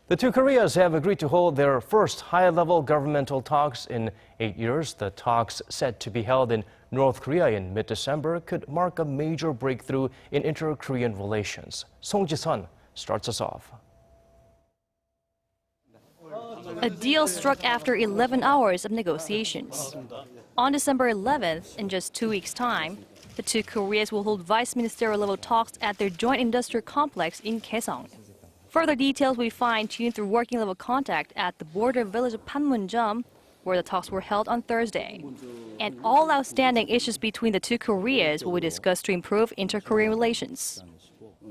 The two Koreas have agreed to hold their first high-level governmental talks in 8 years. The talks, set to be held in North Korea in mid-December, could mark a major breakthrough in inter-Korean relations. Song Ji-sun starts us off. A deal struck after 11 hours of negotiations. On December 11th, in just 2 weeks' time, the two Koreas will hold vice ministerial level talks at their joint industrial complex in Kaesong. Further details we fine-tuned through working level contact at the border village of Panmunjeom, where the talks were held on Thursday. And all outstanding issues between the two Koreas will be discussed to improve inter-Korean relations.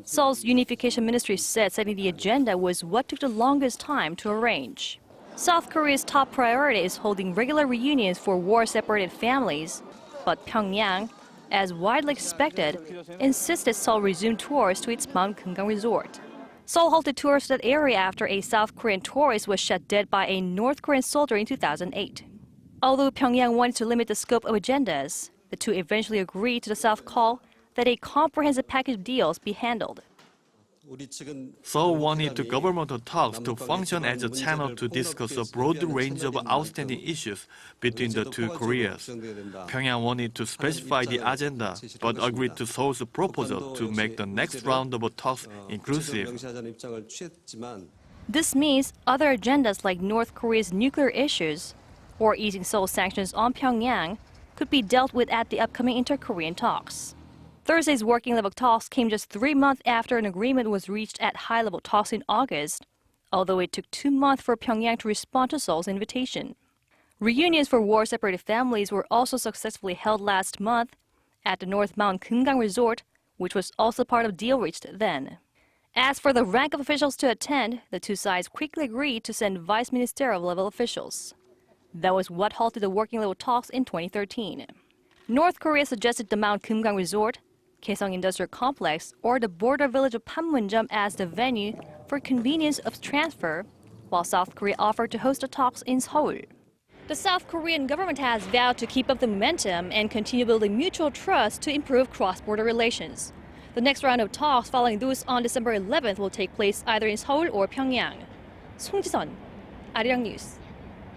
Seoul's Unification Ministry said setting the agenda was what took the longest time to arrange. South Korea's top priority is holding regular reunions for war-separated families, but Pyongyang, as widely expected, insisted Seoul resume tours to its Mount Kumgang resort. Seoul halted tours to that area after a South Korean tourist was shot dead by a North Korean soldier in 2008. Although Pyongyang wanted to limit the scope of agendas, the two eventually agreed to the South call that a comprehensive package of deals be handled. Seoul wanted the governmental talks to function as a channel to discuss a broad range of outstanding issues between the two Koreas. Pyongyang wanted to specify the agenda, but agreed to Seoul's proposal to make the next round of talks inclusive. This means other agendas like North Korea's nuclear issues or easing Seoul sanctions on Pyongyang could be dealt with at the upcoming inter-Korean talks. Thursday's working-level talks came just 3 months after an agreement was reached at high-level talks in August, although it took 2 months for Pyongyang to respond to Seoul's invitation. Reunions for war-separated families were also successfully held last month at the North Mount Kumgang resort, which was also part of a deal reached then. As for the rank of officials to attend, the two sides quickly agreed to send vice ministerial-level officials. That was what halted the working-level talks in 2013. North Korea suggested the Mount Kumgang resort, Kaesong Industrial Complex, or the border village of Panmunjeom as the venue for convenience of transfer, while South Korea offered to host the talks in Seoul. The South Korean government has vowed to keep up the momentum and continue building mutual trust to improve cross-border relations. The next round of talks following those on December 11th will take place either in Seoul or Pyongyang. Song Ji-sun, Arirang News.